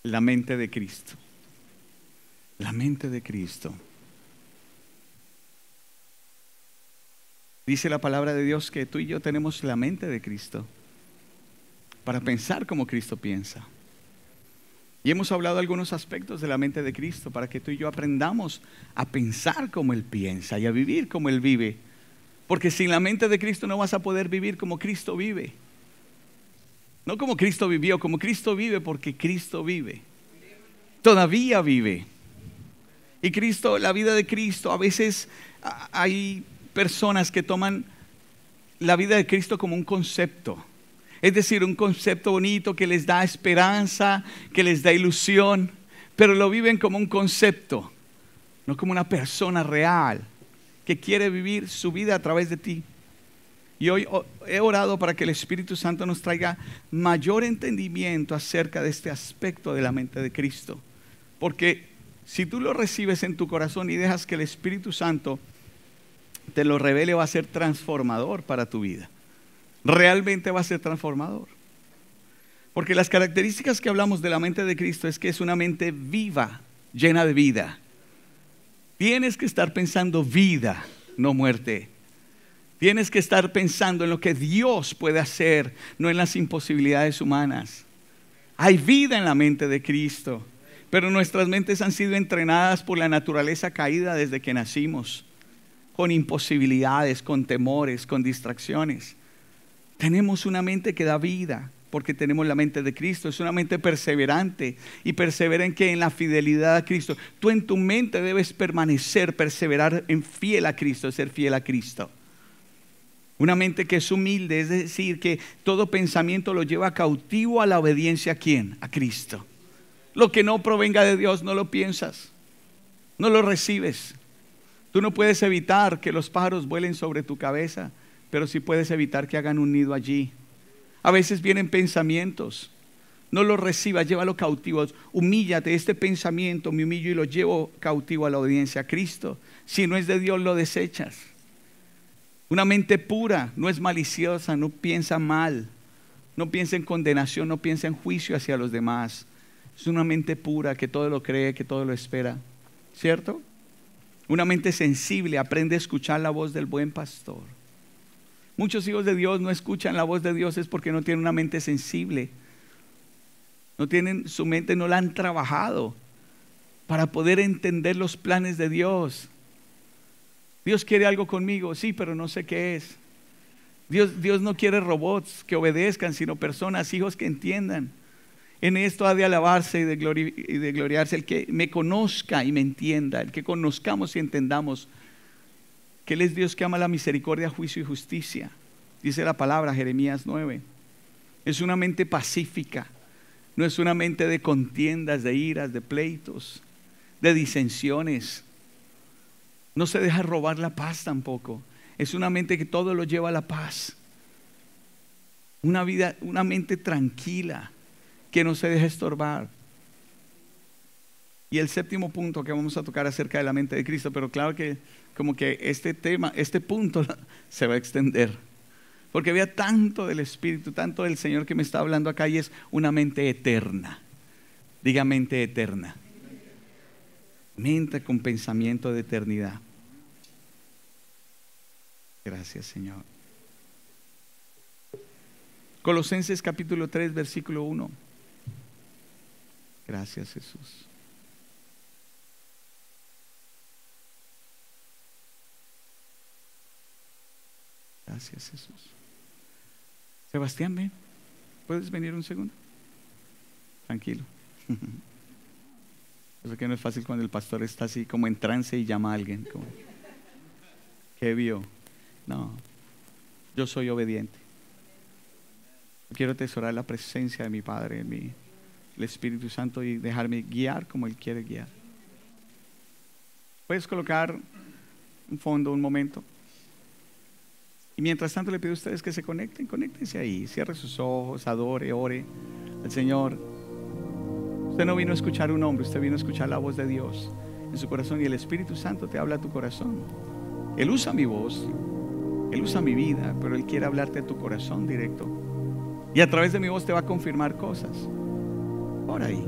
La mente de Cristo. La mente de Cristo. Dice la palabra de Dios que tú y yo tenemos la mente de Cristo para pensar como Cristo piensa. Y hemos hablado de algunos aspectos de la mente de Cristo para que tú y yo aprendamos a pensar como Él piensa y a vivir como Él vive. Porque sin la mente de Cristo no vas a poder vivir como Cristo vive. No como Cristo vivió, como Cristo vive, porque Cristo vive. Todavía vive. Y Cristo, la vida de Cristo, a veces hay personas que toman la vida de Cristo como un concepto. Es decir, un concepto bonito que les da esperanza, que les da ilusión, pero lo viven como un concepto, no como una persona real que quiere vivir su vida a través de ti. Y hoy he orado para que el Espíritu Santo nos traiga mayor entendimiento acerca de este aspecto de la mente de Cristo. Porque si tú lo recibes en tu corazón y dejas que el Espíritu Santo te lo revele, va a ser transformador para tu vida. Realmente va a ser transformador. Porque las características que hablamos de la mente de Cristo es que es una mente viva, llena de vida. Tienes que estar pensando vida, no muerte. Tienes que estar pensando en lo que Dios puede hacer, no en las imposibilidades humanas. Hay vida en la mente de Cristo, pero nuestras mentes han sido entrenadas por la naturaleza caída desde que nacimos, con imposibilidades, con temores, con distracciones. Tenemos una mente que da vida porque tenemos la mente de Cristo. Es una mente perseverante y persevera en que en la fidelidad a Cristo. Tú en tu mente debes permanecer, perseverar en fiel a Cristo, ser fiel a Cristo. Una mente que es humilde, es decir, que todo pensamiento lo lleva cautivo a la obediencia. ¿A quién? A Cristo. Lo que no provenga de Dios no lo piensas, no lo recibes. Tú no puedes evitar que los pájaros vuelen sobre tu cabeza, pero sí puedes evitar que hagan un nido allí. A veces vienen pensamientos, no los recibas, llévalo cautivo. Humíllate, este pensamiento me humillo y lo llevo cautivo a la obediencia a Cristo. Si no es de Dios, lo desechas. Una mente pura no es maliciosa, no piensa mal, no piensa en condenación, no piensa en juicio hacia los demás. Es una mente pura que todo lo cree, que todo lo espera, ¿cierto? Una mente sensible aprende a escuchar la voz del buen pastor. Muchos hijos de Dios no escuchan la voz de Dios es porque no tienen una mente sensible. No tienen, su mente no la han trabajado para poder entender los planes de Dios. Dios quiere algo conmigo, sí, pero no sé qué es. Dios no quiere robots que obedezcan, sino personas, hijos que entiendan. En esto ha de alabarse y de gloriarse el que me conozca y me entienda, el que conozcamos y entendamos que Él es Dios que ama la misericordia, juicio y justicia. Dice la palabra, Jeremías 9. Es una mente pacífica, no es una mente de contiendas, de iras, de pleitos, de disensiones. No se deja robar la paz tampoco. Es una mente que todo lo lleva a la paz. Una mente tranquila, que no se deja estorbar. Y el séptimo punto que vamos a tocar acerca de la mente de Cristo, pero claro que como que este tema, este punto se va a extender, porque había tanto del Espíritu, tanto del Señor que me está hablando acá, y es una mente eterna. Diga mente eterna. Mente con pensamiento de eternidad. Gracias, Señor. Colosenses capítulo 3, versículo 1. Gracias, Jesús. Gracias, Jesús. Sebastián, ven. ¿Puedes venir un segundo? Tranquilo. Eso que no es fácil cuando el pastor está así como en trance y llama a alguien. Como, ¿qué vio? No, yo soy obediente. Quiero atesorar la presencia de mi Padre en mí, el Espíritu Santo, y dejarme guiar como Él quiere guiar. ¿Puedes colocar un fondo un momento? Y mientras tanto le pido a ustedes que se conecten, conéctense ahí, cierre sus ojos, adore, ore al Señor. Usted no vino a escuchar un hombre, usted vino a escuchar la voz de Dios en su corazón, y el Espíritu Santo te habla a tu corazón. Él usa mi voz, Él usa mi vida, pero Él quiere hablarte a tu corazón directo. Y a través de mi voz te va a confirmar cosas. Ora ahí.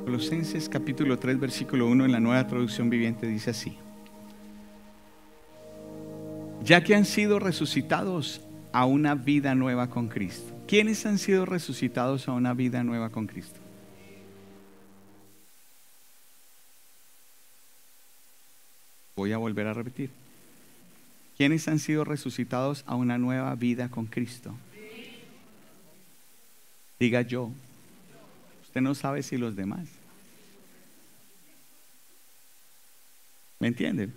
Colosenses capítulo 3 versículo 1 en la Nueva Traducción Viviente dice así: ya que han sido resucitados a una vida nueva con Cristo. ¿Quiénes han sido resucitados a una vida nueva con Cristo? Voy a volver a repetir. ¿Quiénes han sido resucitados a una nueva vida con Cristo? Diga yo. Usted no sabe si los demás. ¿Me entienden?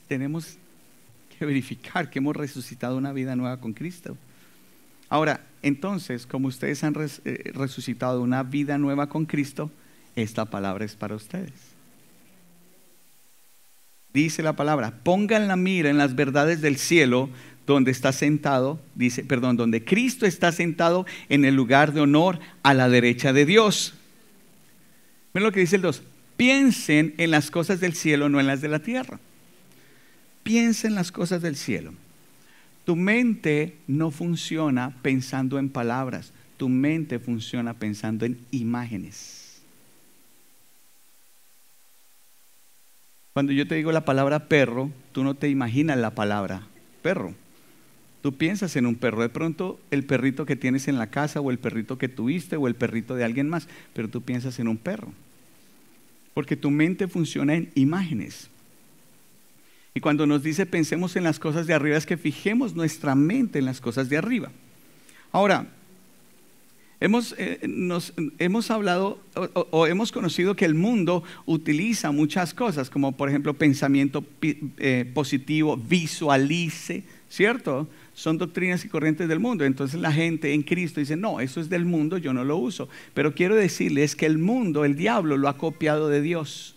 Tenemos que verificar que hemos resucitado una vida nueva con Cristo. Ahora, entonces, como ustedes han resucitado una vida nueva con Cristo, esta palabra es para ustedes. Dice la palabra: pongan la mira en las verdades del cielo, donde está sentado, donde Cristo está sentado en el lugar de honor a la derecha de Dios. Miren lo que dice el 2: piensen en las cosas del cielo, no en las de la tierra. Piensa en las cosas del cielo. Tu mente no funciona pensando en palabras, tu mente funciona pensando en imágenes. Cuando yo te digo la palabra perro, tú no te imaginas la palabra perro. Tú piensas en un perro, de pronto el perrito que tienes en la casa, o el perrito que tuviste, o el perrito de alguien más, pero tú piensas en un perro, porque tu mente funciona en imágenes. Y cuando nos dice pensemos en las cosas de arriba, es que fijemos nuestra mente en las cosas de arriba. Ahora, hemos hablado o hemos conocido que el mundo utiliza muchas cosas, como por ejemplo pensamiento positivo, visualice, ¿cierto? Son doctrinas y corrientes del mundo. Entonces la gente en Cristo dice: no, eso es del mundo, yo no lo uso. Pero quiero decirles que el mundo, el diablo, lo ha copiado de Dios.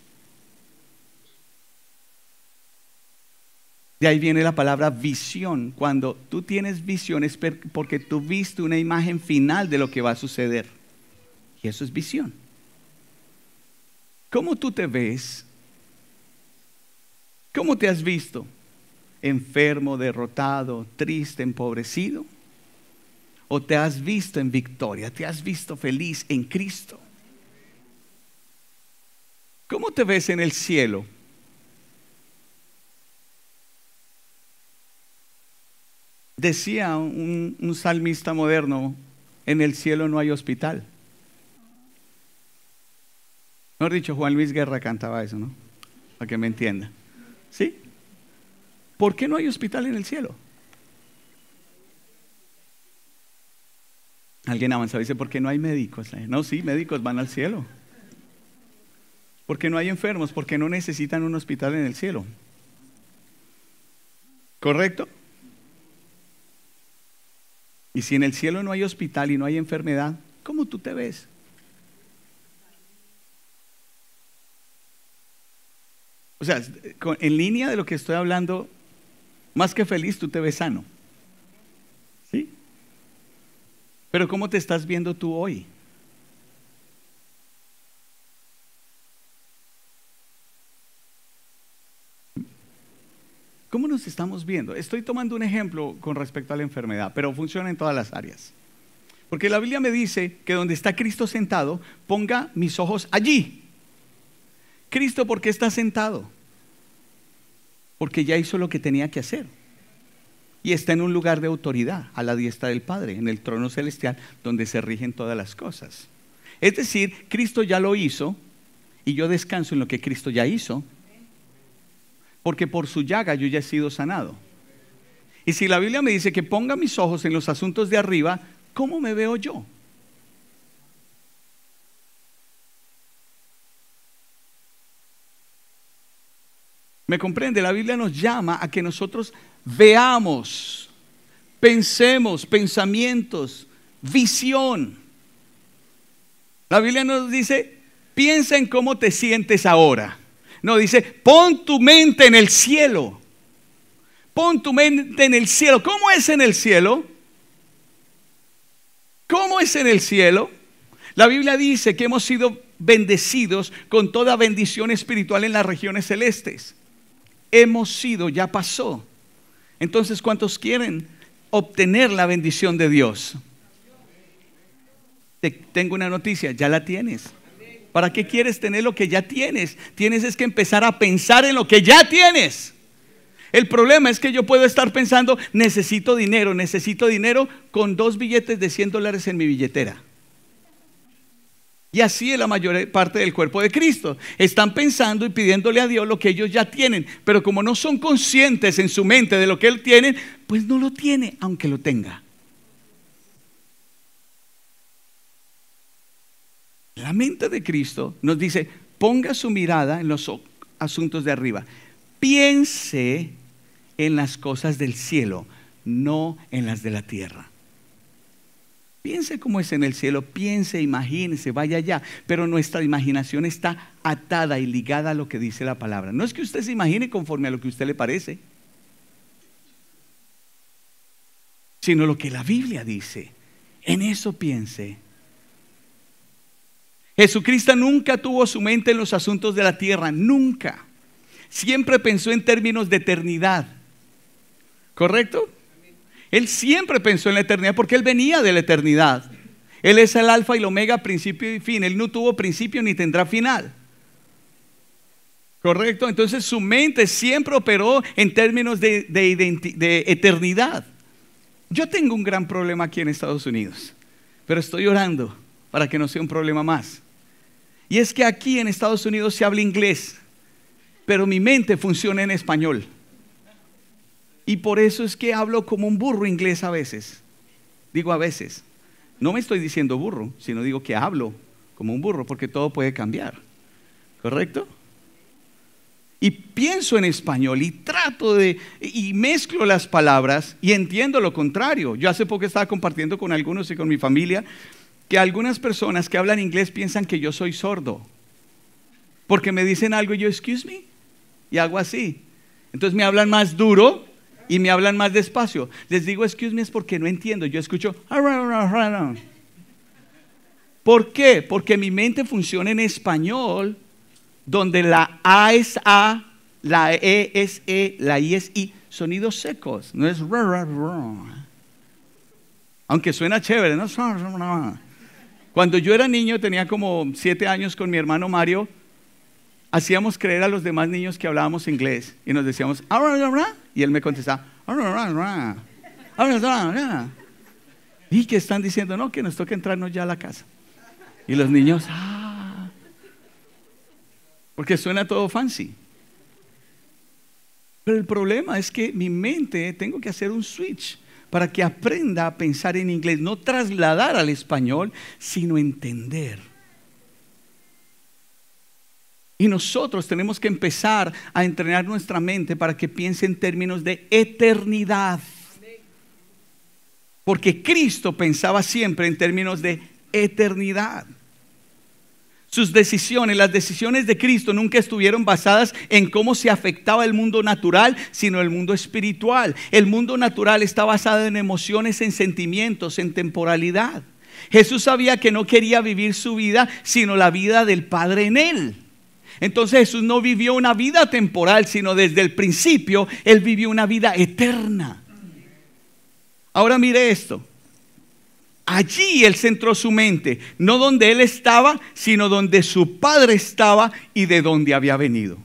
De ahí viene la palabra visión. Cuando tú tienes visiones, porque tú viste una imagen final de lo que va a suceder. Y eso es visión. ¿Cómo tú te ves? ¿Cómo te has visto? ¿Enfermo, derrotado, triste, empobrecido? ¿O te has visto en victoria? ¿Te has visto feliz en Cristo? ¿Cómo te ves en el cielo? Decía un salmista moderno: en el cielo no hay hospital. Mejor dicho, Juan Luis Guerra cantaba eso, ¿no? Para que me entienda. ¿Sí? ¿Por qué no hay hospital en el cielo? Alguien avanzado y dice: ¿por qué no hay médicos? No, sí, médicos van al cielo. ¿Por qué no hay enfermos? Porque no necesitan un hospital en el cielo. ¿Correcto? Y si en el cielo no hay hospital y no hay enfermedad, ¿cómo tú te ves? O sea, en línea de lo que estoy hablando, más que feliz, tú te ves sano. ¿Sí? Pero ¿cómo te estás viendo tú hoy? ¿Cómo nos estamos viendo? Estoy tomando un ejemplo con respecto a la enfermedad, pero funciona en todas las áreas. Porque la Biblia me dice que donde está Cristo sentado, ponga mis ojos allí. Cristo, ¿por qué está sentado? Porque ya hizo lo que tenía que hacer. Y está en un lugar de autoridad, a la diestra del Padre, en el trono celestial, donde se rigen todas las cosas. Es decir, Cristo ya lo hizo, y yo descanso en lo que Cristo ya hizo, porque por su llaga yo ya he sido sanado. Y si la Biblia me dice que ponga mis ojos en los asuntos de arriba, ¿cómo me veo yo? ¿Me comprende? La Biblia nos llama a que nosotros veamos, pensemos, pensamientos, visión. La Biblia nos dice: piensa en cómo te sientes ahora. No, dice: pon tu mente en el cielo. Pon tu mente en el cielo. ¿Cómo es en el cielo? ¿Cómo es en el cielo? La Biblia dice que hemos sido bendecidos con toda bendición espiritual en las regiones celestes. Hemos sido, ya pasó. Entonces, ¿cuántos quieren obtener la bendición de Dios? Tengo una noticia: ya la tienes. ¿Para qué quieres tener lo que ya tienes? Tienes es que empezar a pensar en lo que ya tienes. El problema es que yo puedo estar pensando, necesito dinero con 2 billetes de $100 en mi billetera. Y así es la mayor parte del cuerpo de Cristo. Están pensando y pidiéndole a Dios lo que ellos ya tienen, pero como no son conscientes en su mente de lo que Él tiene, pues no lo tiene, aunque lo tenga. La mente de Cristo nos dice, ponga su mirada en los asuntos de arriba. Piense en las cosas del cielo, no en las de la tierra. Piense cómo es en el cielo, piense, imagínese, vaya allá. Pero nuestra imaginación está atada y ligada a lo que dice la palabra. No es que usted se imagine conforme a lo que a usted le parece, sino lo que la Biblia dice. En eso piense. Jesucristo nunca tuvo su mente en los asuntos de la tierra, nunca. Siempre pensó en términos de eternidad. ¿Correcto? Él siempre pensó en la eternidad porque Él venía de la eternidad. Él es el alfa y el omega, principio y fin. Él no tuvo principio ni tendrá final. ¿Correcto? Entonces su mente siempre operó en términos de eternidad. Yo tengo un gran problema aquí en Estados Unidos, pero estoy orando para que no sea un problema más. Y es que aquí en Estados Unidos se habla inglés, pero mi mente funciona en español. Y por eso es que hablo como un burro inglés a veces. Digo a veces. No me estoy diciendo burro, sino digo que hablo como un burro, porque todo puede cambiar. ¿Correcto? Y pienso en español y y mezclo las palabras y entiendo lo contrario. Yo hace poco estaba compartiendo con algunos y con mi familia que algunas personas que hablan inglés piensan que yo soy sordo. Porque me dicen algo y yo, excuse me, y hago así. Entonces me hablan más duro y me hablan más despacio. Les digo excuse me es porque no entiendo. Yo escucho. ¿Por qué? Porque mi mente funciona en español, donde la A es A, la E es E, la I es I. Sonidos secos. No es aunque suena chévere, ¿no? Cuando yo era niño, tenía como 7 años con mi hermano Mario, hacíamos creer a los demás niños que hablábamos inglés y nos decíamos y él me contestaba ¿y qué están diciendo? No, que nos toca entrarnos ya a la casa. Y los niños porque suena todo fancy. Pero el problema es que mi mente, tengo que hacer un switch para que aprenda a pensar en inglés, no trasladar al español, sino entender. Y nosotros tenemos que empezar a entrenar nuestra mente para que piense en términos de eternidad. Porque Cristo pensaba siempre en términos de eternidad. Sus decisiones, las decisiones de Cristo nunca estuvieron basadas en cómo se afectaba el mundo natural, sino el mundo espiritual. El mundo natural está basado en emociones, en sentimientos, en temporalidad. Jesús sabía que no quería vivir su vida, sino la vida del Padre en él. Entonces Jesús no vivió una vida temporal, sino desde el principio Él vivió una vida eterna. Ahora mire esto. Allí Él centró su mente, no donde Él estaba, sino donde su Padre estaba y de donde había venido.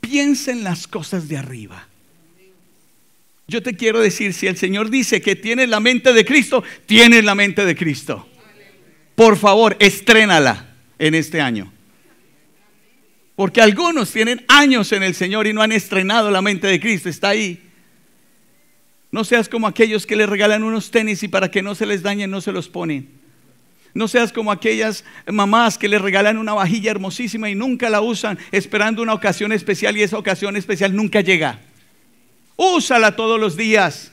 Piensa en las cosas de arriba. Yo te quiero decir, si el Señor dice que tienes la mente de Cristo, tienes la mente de Cristo. Por favor, estrénala en este año. Porque algunos tienen años en el Señor y no han estrenado la mente de Cristo. Está ahí. No seas como aquellos que le regalan unos tenis y para que no se les dañen no se los ponen. No seas como aquellas mamás que le regalan una vajilla hermosísima y nunca la usan, esperando una ocasión especial, y esa ocasión especial nunca llega. Úsala todos los días.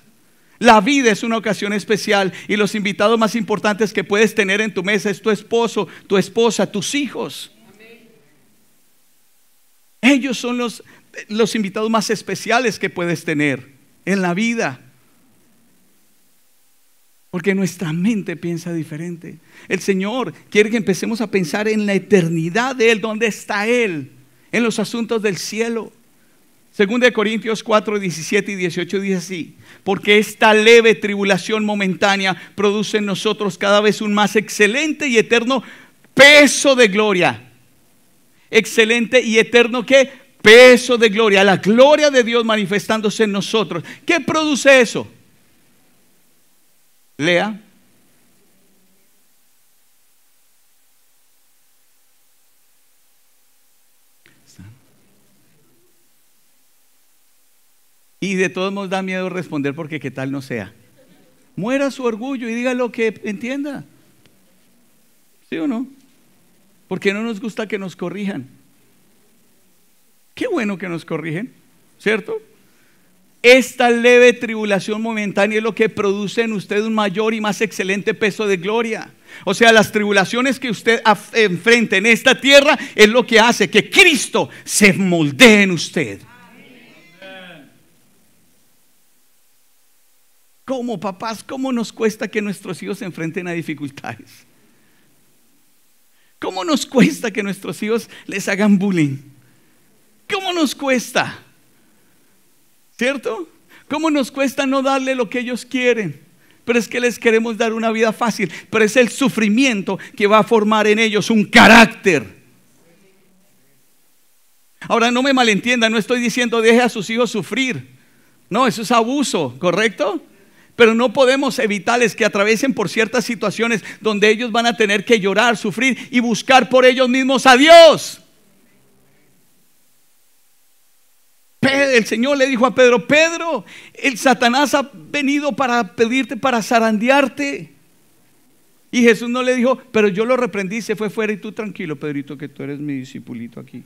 La vida es una ocasión especial y los invitados más importantes que puedes tener en tu mesa es tu esposo, tu esposa, tus hijos. Ellos son los invitados más especiales que puedes tener en la vida. Porque nuestra mente piensa diferente. El Señor quiere que empecemos a pensar en la eternidad de Él. ¿Dónde está Él? En los asuntos del cielo. 2 Corintios 4, 17 y 18 dice así: porque esta leve tribulación momentánea produce en nosotros cada vez un más excelente y eterno peso de gloria. Excelente y eterno, ¿qué? Peso de gloria. La gloria de Dios manifestándose en nosotros. ¿Qué produce eso? Lea. Y de todos modos da miedo responder porque qué tal no sea. Muera su orgullo y diga lo que entienda. ¿Sí o no? Porque no nos gusta que nos corrijan. Qué bueno que nos corrigen, ¿cierto? Esta leve tribulación momentánea es lo que produce en usted un mayor y más excelente peso de gloria. O sea, las tribulaciones que usted enfrenta en esta tierra es lo que hace que Cristo se moldee en usted. ¿Cómo, papás? ¿Cómo nos cuesta que nuestros hijos se enfrenten a dificultades? ¿Cómo nos cuesta que nuestros hijos les hagan bullying? ¿Cómo nos cuesta? ¿Cierto? ¿Cómo nos cuesta no darle lo que ellos quieren? Pero es que les queremos dar una vida fácil. Pero es el sufrimiento que va a formar en ellos un carácter. Ahora no me malentiendan, no estoy diciendo deje a sus hijos sufrir. No, eso es abuso, ¿correcto? Pero no podemos evitarles que atraviesen por ciertas situaciones donde ellos van a tener que llorar, sufrir y buscar por ellos mismos a Dios. El Señor le dijo a Pedro: Pedro, el Satanás ha venido para pedirte, para zarandearte. Y Jesús no le dijo: pero yo lo reprendí, se fue fuera y tú tranquilo, Pedrito, que tú eres mi discipulito aquí.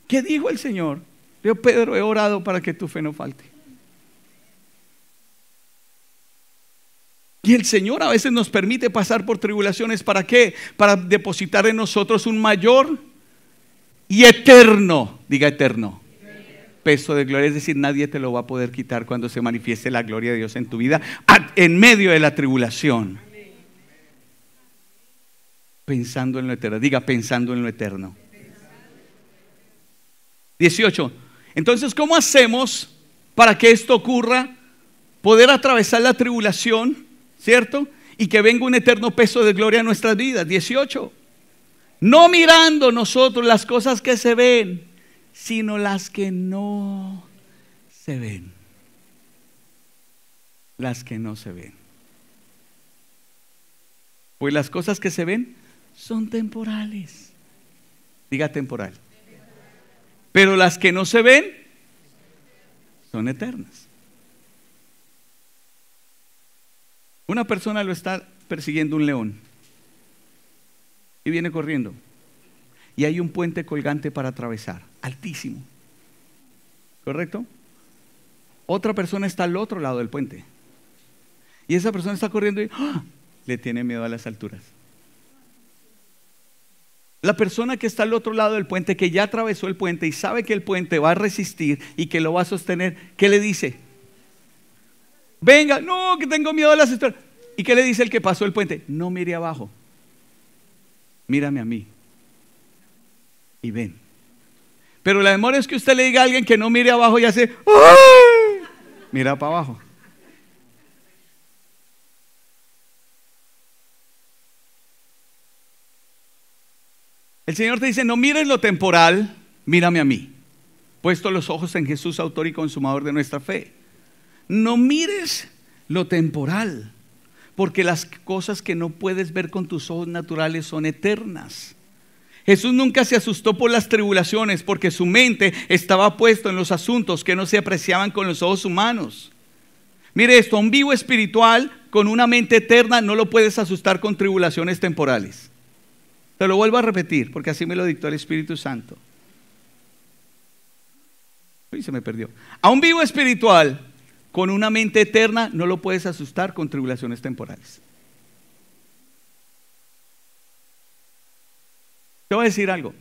¿Qué dijo el Señor? Dijo: Pedro, he orado para que tu fe no falte. Y el Señor a veces nos permite pasar por tribulaciones. ¿Para qué? Para depositar en nosotros un mayor y eterno, diga eterno, peso de gloria. Es decir, nadie te lo va a poder quitar cuando se manifieste la gloria de Dios en tu vida en medio de la tribulación. Pensando en lo eterno, diga pensando en lo eterno. 18. Entonces, ¿cómo hacemos para que esto ocurra? Poder atravesar la tribulación, ¿cierto? Y que venga un eterno peso de gloria a nuestras vidas. 18. No mirando nosotros las cosas que se ven, sino las que no se ven. Las que no se ven. Pues las cosas que se ven son temporales. Diga temporal. Pero las que no se ven son eternas. Una persona lo está persiguiendo un león y viene corriendo, y hay un puente colgante para atravesar, altísimo, ¿correcto? Otra persona está al otro lado del puente y esa persona está corriendo y le tiene miedo a las alturas. La persona que está al otro lado del puente, que ya atravesó el puente y sabe que el puente va a resistir y que lo va a sostener, ¿qué le dice? Venga, no, que tengo miedo a las alturas. ¿Y qué le dice el que pasó el puente? No mire abajo, mírame a mí y ven. Pero la demora es que usted le diga a alguien que no mire abajo y hace ¡ay! Mira para abajo. El Señor te dice: no mires lo temporal, mírame a mí, puesto los ojos en Jesús, autor y consumador de nuestra fe. No mires lo temporal, porque las cosas que no puedes ver con tus ojos naturales son eternas. Jesús nunca se asustó por las tribulaciones, porque su mente estaba puesta en los asuntos que no se apreciaban con los ojos humanos. Mire esto: un vivo espiritual con una mente eterna no lo puedes asustar con tribulaciones temporales. Te lo vuelvo a repetir, porque así me lo dictó el Espíritu Santo. Uy, se me perdió. A un vivo espiritual con una mente eterna no lo puedes asustar con tribulaciones temporales. Te voy a decir algo.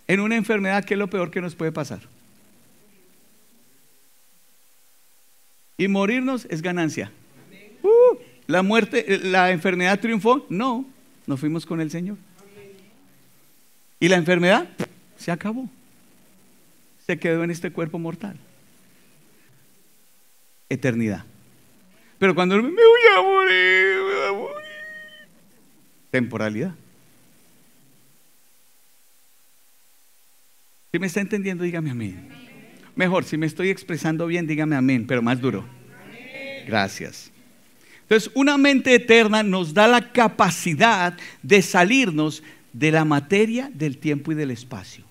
En una enfermedad, ¿qué es lo peor que nos puede pasar? Y morirnos es ganancia. La muerte, la enfermedad triunfó. No, nos fuimos con el Señor. Y la enfermedad se acabó. Se quedó en este cuerpo mortal. Eternidad. Pero cuando me voy a morir, Temporalidad. Si me está entendiendo, dígame amén. Mejor, si me estoy expresando bien, dígame amén, pero más duro. Gracias. Entonces, una mente eterna nos da la capacidad de salirnos de la materia, del tiempo y del espacio.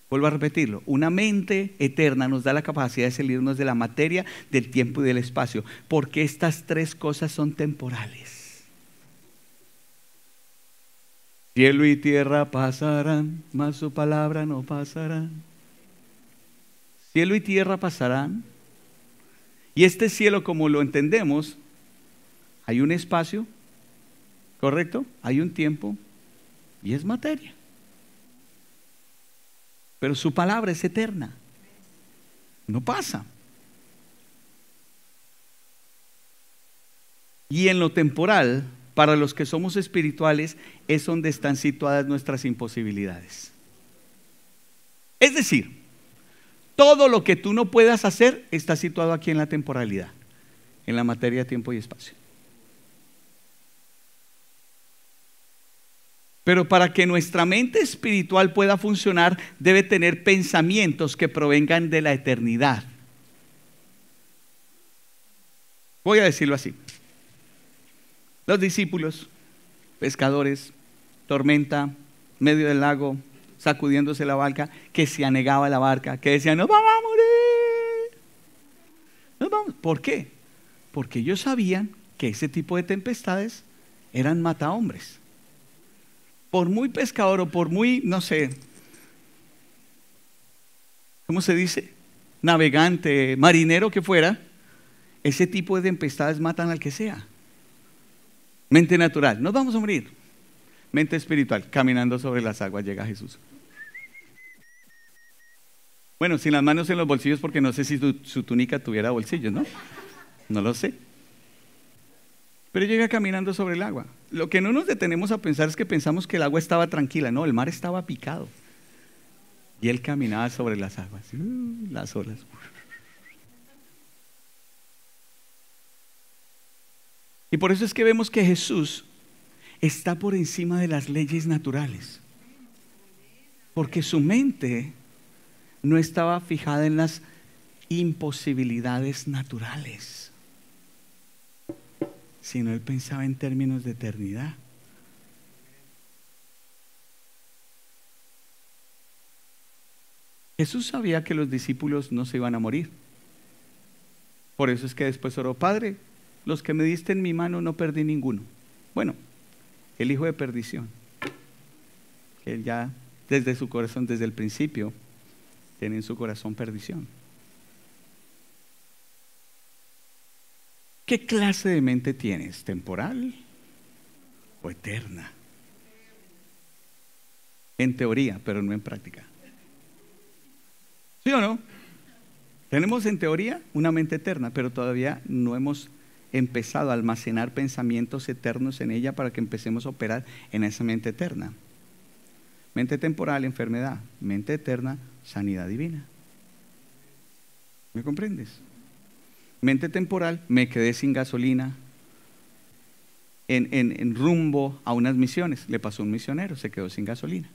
Vuelvo a repetirlo, una mente eterna nos da la capacidad de salirnos de la materia, del tiempo y del espacio, porque estas tres cosas son temporales. Cielo y tierra pasarán, mas su palabra no pasará. Cielo y tierra pasarán, y este cielo, como lo entendemos, hay un espacio, ¿correcto? Hay un tiempo y es materia. Pero su palabra es eterna, no pasa. Y en lo temporal, para los que somos espirituales, es donde están situadas nuestras imposibilidades. Es decir, todo lo que tú no puedas hacer está situado aquí en la temporalidad, en la materia, tiempo y espacio. Pero para que nuestra mente espiritual pueda funcionar, debe tener pensamientos que provengan de la eternidad. Voy a decirlo así. Los discípulos, pescadores, tormenta, medio del lago, sacudiéndose la barca, que se anegaba la barca, que decían, nos vamos a morir. Nos vamos. ¿Por qué? Porque ellos sabían que ese tipo de tempestades eran matahombres. Por muy pescador o por muy, no sé, ¿cómo se dice? Navegante, marinero que fuera, ese tipo de tempestades matan al que sea. Mente natural, nos vamos a morir. Mente espiritual, caminando sobre las aguas llega Jesús. Bueno, sin las manos en los bolsillos, porque no sé si su túnica tuviera bolsillos, ¿no? No lo sé. Pero llega caminando sobre el agua. Lo que no nos detenemos a pensar es que pensamos que el agua estaba tranquila. No, el mar estaba picado. Y él caminaba sobre las aguas, las olas. Y por eso es que vemos que Jesús está por encima de las leyes naturales. Porque su mente no estaba fijada en las imposibilidades naturales, sino él pensaba en términos de eternidad. Jesús sabía que los discípulos no se iban a morir. Por eso es que después oró, Padre, los que me diste en mi mano no perdí ninguno. Bueno, el hijo de perdición, que él ya desde su corazón, desde el principio, tiene en su corazón perdición. ¿Qué clase de mente tienes? ¿Temporal o eterna? En teoría, pero no en práctica. ¿Sí o no? Tenemos en teoría una mente eterna, pero todavía no hemos empezado a almacenar pensamientos eternos en ella para que empecemos a operar en esa mente eterna. Mente temporal, enfermedad. Mente eterna, sanidad divina. ¿Me comprendes? Mente temporal, me quedé sin gasolina en rumbo a unas misiones. Le pasó a un misionero, se quedó sin gasolina.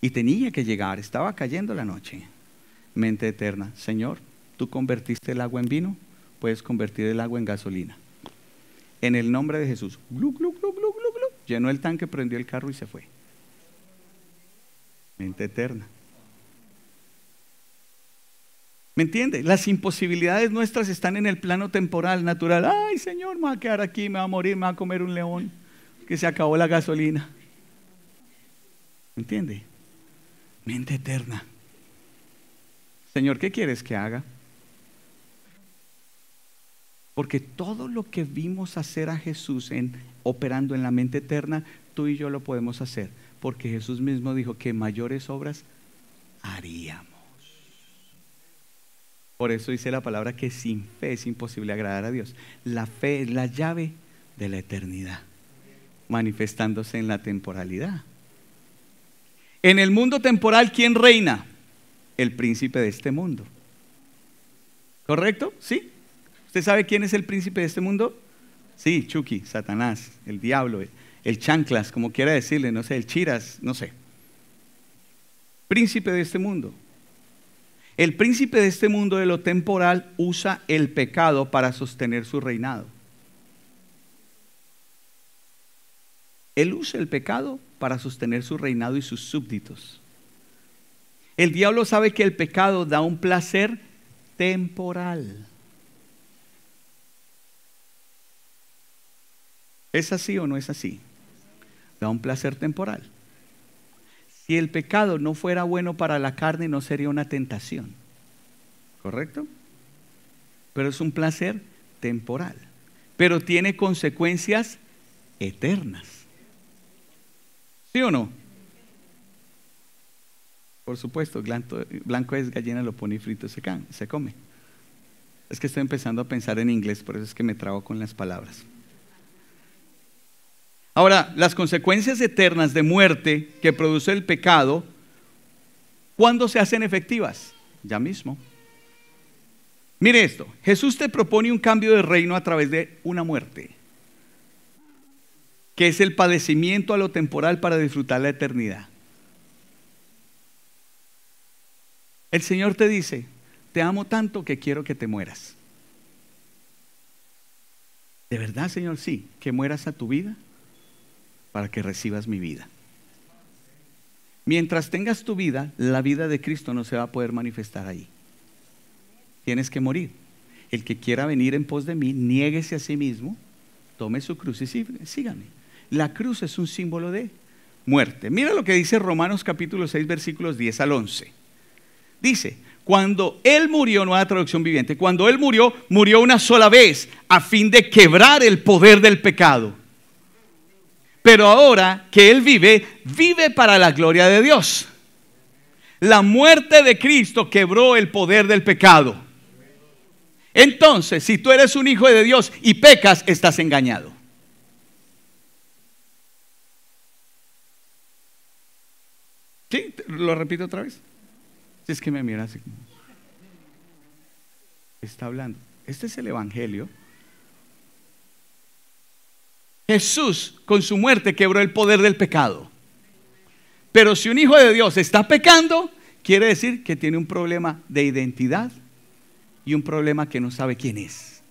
Y tenía que llegar, estaba cayendo la noche. Mente eterna, Señor, tú convertiste el agua en vino, puedes convertir el agua en gasolina. En el nombre de Jesús, glu, glu, glu, glu, glu, glu, llenó el tanque, prendió el carro y se fue. Mente eterna. ¿Me entiende? Las imposibilidades nuestras están en el plano temporal, natural. Ay, Señor, me voy a quedar aquí, me va a morir, me va a comer un león, que se acabó la gasolina. ¿Me entiende? Mente eterna. Señor, ¿qué quieres que haga? Porque todo lo que vimos hacer a Jesús operando en la mente eterna, tú y yo lo podemos hacer. Porque Jesús mismo dijo que mayores obras haríamos. Por eso dice la palabra que sin fe es imposible agradar a Dios. La fe es la llave de la eternidad, manifestándose en la temporalidad. En el mundo temporal, ¿quién reina? El príncipe de este mundo. ¿Correcto? ¿Sí? ¿Usted sabe quién es el príncipe de este mundo? Sí, Chucky, Satanás, el diablo, el chanclas, como quiera decirle, no sé, el chiras, no sé. Príncipe de este mundo. El príncipe de este mundo de lo temporal usa el pecado para sostener su reinado. Él usa el pecado para sostener su reinado y sus súbditos. El diablo sabe que el pecado da un placer temporal. ¿Es así o no es así? Da un placer temporal. Si el pecado no fuera bueno para la carne, no sería una tentación. ¿Correcto? Pero es un placer temporal. Pero tiene consecuencias eternas. ¿Sí o no? Por supuesto, blanco es gallina, lo pone y frito se come. Es que estoy empezando a pensar en inglés, por eso es que me trabo con las palabras. Ahora, las consecuencias eternas de muerte que produce el pecado, ¿cuándo se hacen efectivas? Ya mismo. Mire esto, Jesús te propone un cambio de reino a través de una muerte, que es el padecimiento a lo temporal para disfrutar la eternidad. El Señor te dice, te amo tanto que quiero que te mueras. ¿De verdad, Señor? Sí, que mueras a tu vida para que recibas mi vida. Mientras tengas tu vida, la vida de Cristo no se va a poder manifestar ahí. Tienes que morir. El que quiera venir en pos de mí, niéguese a sí mismo, tome su cruz y sígame. La cruz es un símbolo de muerte. Mira lo que dice Romanos capítulo 6, versículos 10 al 11. Dice, cuando Él murió, nueva traducción viviente, cuando Él murió, murió una sola vez a fin de quebrar el poder del pecado. Pero ahora que Él vive, vive para la gloria de Dios. La muerte de Cristo quebró el poder del pecado. Entonces, si tú eres un hijo de Dios y pecas, estás engañado. ¿Sí? ¿Lo repito otra vez? Si es que me mira así. Está hablando. Este es el Evangelio. Jesús con su muerte quebró el poder del pecado. Pero si un hijo de Dios está pecando, quiere decir que tiene un problema de identidad y un problema que no sabe quién es.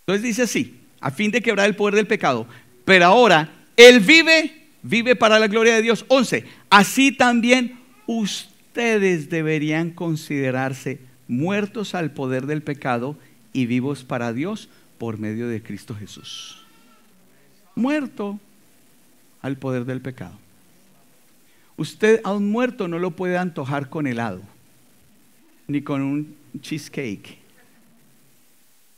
Entonces dice así, a fin de quebrar el poder del pecado. Pero ahora Él vive para la gloria de Dios. 11. Así también ustedes deberían considerarse muertos al poder del pecado y vivos para Dios por medio de Cristo Jesús. Muerto al poder del pecado. Usted a un muerto no lo puede antojar con helado, ni con un cheesecake.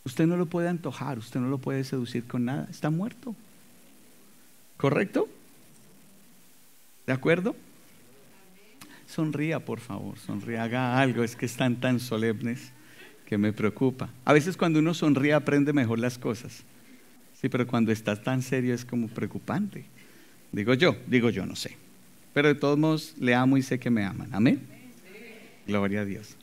Usted no lo puede antojar, usted no lo puede seducir con nada, está muerto. ¿Correcto? ¿De acuerdo? Sonría, por favor, sonría, haga algo, es que están tan solemnes que me preocupa. A veces cuando uno sonríe aprende mejor las cosas. Sí, pero cuando estás tan serio es como preocupante. Digo yo, no sé. Pero de todos modos le amo y sé que me aman. Amén. Gloria a Dios.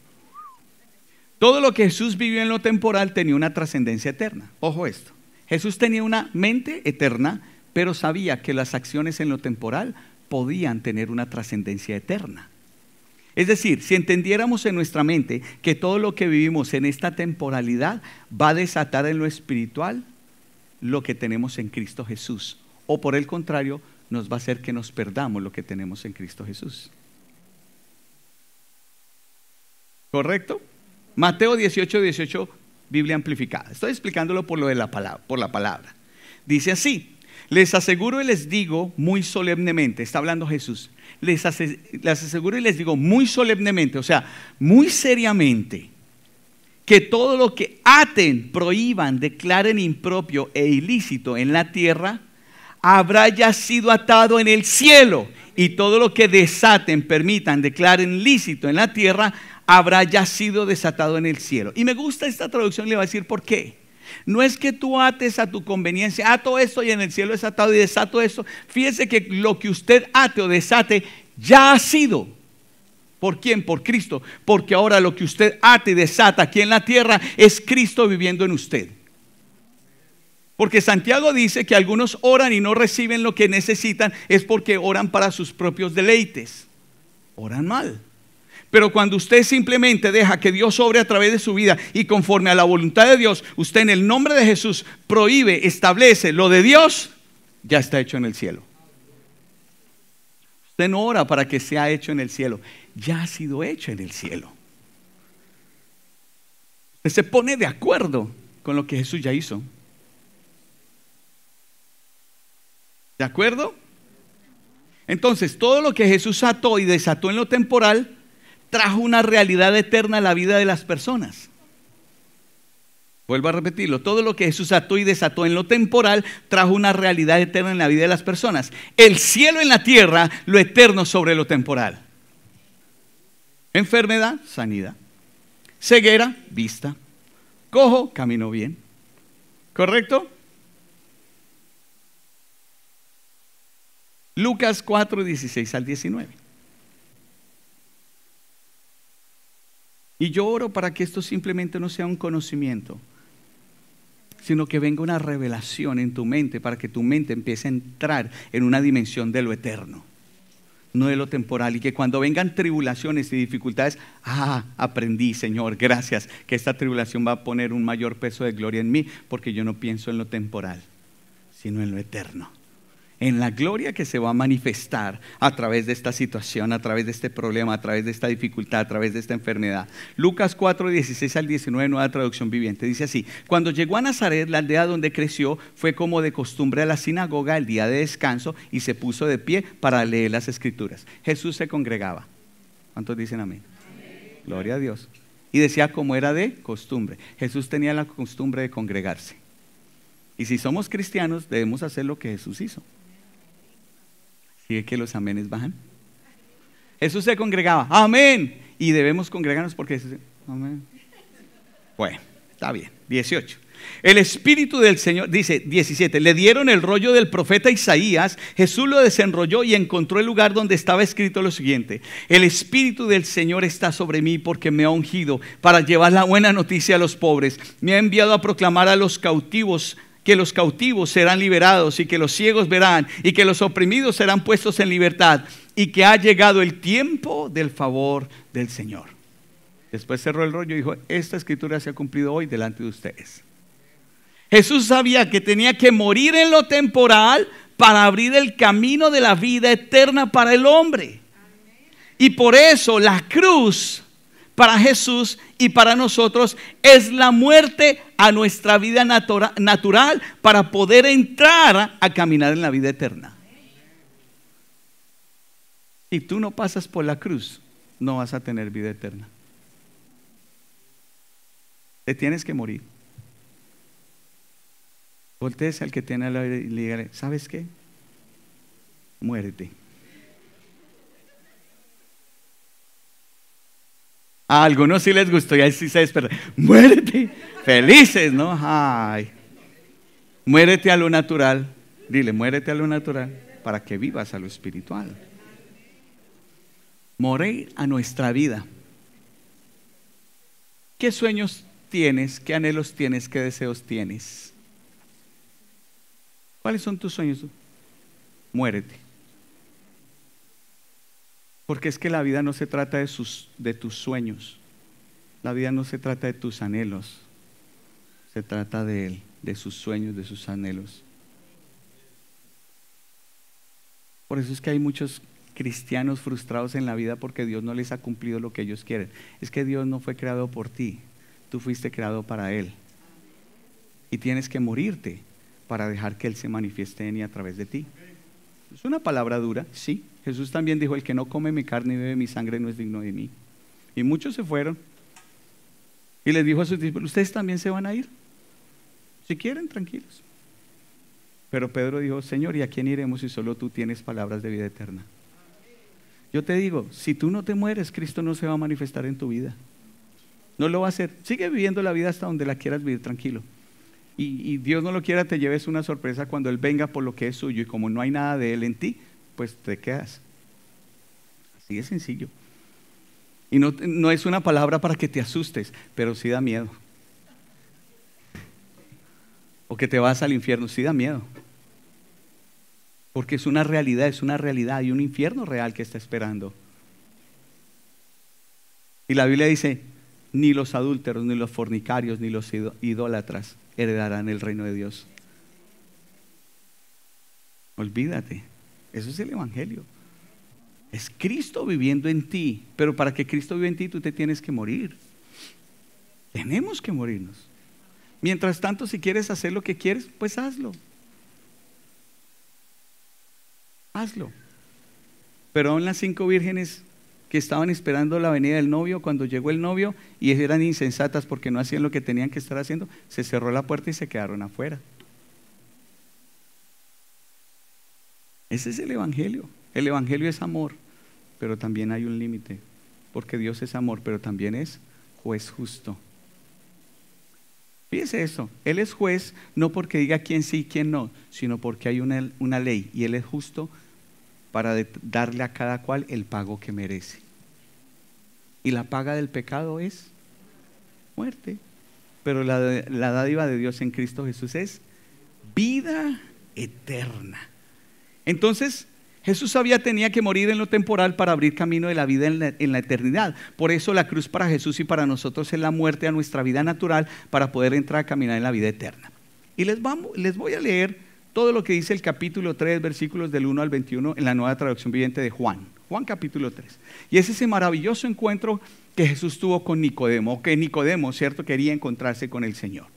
Todo lo que Jesús vivió en lo temporal tenía una trascendencia eterna. Ojo esto. Jesús tenía una mente eterna, pero sabía que las acciones en lo temporal podían tener una trascendencia eterna. Es decir, si entendiéramos en nuestra mente que todo lo que vivimos en esta temporalidad va a desatar en lo espiritual lo que tenemos en Cristo Jesús, o por el contrario, nos va a hacer que nos perdamos lo que tenemos en Cristo Jesús. ¿Correcto? Mateo 18, Biblia amplificada. Estoy explicándolo por la palabra. Dice así: les aseguro y les digo muy solemnemente, está hablando Jesús, les aseguro y les digo muy solemnemente, o sea, muy seriamente, que todo lo que aten, prohíban, declaren impropio e ilícito en la tierra, habrá ya sido atado en el cielo, y todo lo que desaten, permitan, declaren lícito en la tierra, habrá ya sido desatado en el cielo. Y me gusta esta traducción, le voy a decir por qué. No es que tú ates a tu conveniencia, ato esto y en el cielo es atado y desato esto. Fíjese que lo que usted ate o desate ya ha sido. ¿Por quién? Por Cristo. Porque ahora lo que usted ata y desata aquí en la tierra es Cristo viviendo en usted. Porque Santiago dice que algunos oran y no reciben lo que necesitan, es porque oran para sus propios deleites. Oran mal. Pero cuando usted simplemente deja que Dios obre a través de su vida y conforme a la voluntad de Dios, usted en el nombre de Jesús prohíbe, establece lo de Dios, ya está hecho en el cielo. Usted no ora para que sea hecho en el cielo, ya ha sido hecho en el cielo. Usted se pone de acuerdo con lo que Jesús ya hizo. ¿De acuerdo? Entonces, todo lo que Jesús ató y desató en lo temporal trajo una realidad eterna a la vida de las personas. Vuelvo a repetirlo, todo lo que Jesús ató y desató en lo temporal trajo una realidad eterna en la vida de las personas. El cielo en la tierra, lo eterno sobre lo temporal. Enfermedad, sanidad. Ceguera, vista. Cojo, camino bien. ¿Correcto? Lucas 4, 16 al 19. Y yo oro para que esto simplemente no sea un conocimiento, sino que venga una revelación en tu mente, para que tu mente empiece a entrar en una dimensión de lo eterno, no de lo temporal. Y que cuando vengan tribulaciones y dificultades, aprendí, Señor, gracias, que esta tribulación va a poner un mayor peso de gloria en mí, porque yo no pienso en lo temporal, sino en lo eterno. En la gloria que se va a manifestar a través de esta situación, a través de este problema, a través de esta dificultad, a través de esta enfermedad. Lucas 4, 16 al 19, nueva traducción viviente, dice así: cuando llegó a Nazaret, la aldea donde creció, fue como de costumbre a la sinagoga el día de descanso y se puso de pie para leer las escrituras. Jesús se congregaba. ¿Cuántos dicen amén? Amén. Gloria a Dios. Y decía como era de costumbre. Jesús tenía la costumbre de congregarse. Y si somos cristianos, debemos hacer lo que Jesús hizo. ¿Sigue que los amenes bajan? Jesús se congregaba, amén. Y debemos congregarnos porque Jesús, amén. Bueno, está bien. 18. El Espíritu del Señor, dice 17, le dieron el rollo del profeta Isaías. Jesús lo desenrolló y encontró el lugar donde estaba escrito lo siguiente: el Espíritu del Señor está sobre mí porque me ha ungido para llevar la buena noticia a los pobres. Me ha enviado a proclamar a los cautivos que los cautivos serán liberados y que los ciegos verán y que los oprimidos serán puestos en libertad y que ha llegado el tiempo del favor del Señor. Después cerró el rollo y dijo: esta escritura se ha cumplido hoy delante de ustedes. Jesús sabía que tenía que morir en lo temporal para abrir el camino de la vida eterna para el hombre. Y por eso la cruz para Jesús y para nosotros es la muerte a nuestra vida natural para poder entrar a caminar en la vida eterna. Si tú no pasas por la cruz, no vas a tener vida eterna. Te tienes que morir. Voltéese al que tiene al lado y dígale: ¿sabes qué? Muérete. A algunos sí les gustó y ahí sí se despertaron. Muérete, felices, ¿no? Ay. Muérete a lo natural. Dile: muérete a lo natural para que vivas a lo espiritual. Morir a nuestra vida. ¿Qué sueños tienes? ¿Qué anhelos tienes? ¿Qué deseos tienes? ¿Cuáles son tus sueños? Muérete. Porque es que la vida no se trata de tus sueños. La vida no se trata de tus anhelos. Se trata de Él, de sus sueños, de sus anhelos. Por eso es que hay muchos cristianos frustrados en la vida porque Dios no les ha cumplido lo que ellos quieren. Es que Dios no fue creado por ti. Tú fuiste creado para Él. Y tienes que morirte para dejar que Él se manifieste en y a través de ti. Es una palabra dura, sí. Jesús también dijo: el que no come mi carne y bebe mi sangre no es digno de mí. Y muchos se fueron. Y les dijo a sus discípulos: ustedes también se van a ir. Si quieren, tranquilos. Pero Pedro dijo: Señor, ¿y a quién iremos si solo tú tienes palabras de vida eterna? Yo te digo, si tú no te mueres, Cristo no se va a manifestar en tu vida. No lo va a hacer. Sigue viviendo la vida hasta donde la quieras vivir, tranquilo. Y Dios no lo quiera, te lleves una sorpresa cuando Él venga por lo que es suyo. Y como no hay nada de Él en ti, pues te quedas. Así de sencillo. Y no es una palabra para que te asustes, pero sí da miedo. O que te vas al infierno, sí da miedo. Porque es una realidad y un infierno real que está esperando. Y la Biblia dice, ni los adúlteros, ni los fornicarios, ni los idólatras heredarán el reino de Dios. Olvídate, eso es el Evangelio. Es Cristo viviendo en ti, pero para que Cristo viva en ti tú te tienes que morir. Tenemos que morirnos. Mientras tanto, si quieres hacer lo que quieres, pues hazlo. Hazlo. Pero aún las 5 vírgenes que estaban esperando la venida del novio, cuando llegó el novio y eran insensatas porque no hacían lo que tenían que estar haciendo, se cerró la puerta y se quedaron afuera. Ese es el Evangelio. El Evangelio es amor, pero también hay un límite, porque Dios es amor, pero también es juez justo. Fíjese eso, Él es juez no porque diga quién sí y quién no, sino porque hay una ley y Él es justo para darle a cada cual el pago que merece. Y la paga del pecado es muerte, pero la dádiva de Dios en Cristo Jesús es vida eterna. Entonces Jesús tenía que morir en lo temporal para abrir camino de la vida en la eternidad. Por eso la cruz para Jesús y para nosotros es la muerte a nuestra vida natural para poder entrar a caminar en la vida eterna. Y les voy a leer todo lo que dice el capítulo 3, versículos del 1 al 21 en la Nueva Traducción Viviente de Juan. Juan capítulo 3. Y es ese maravilloso encuentro que Jesús tuvo con Nicodemo, o que Nicodemo, ¿cierto?, quería encontrarse con el Señor.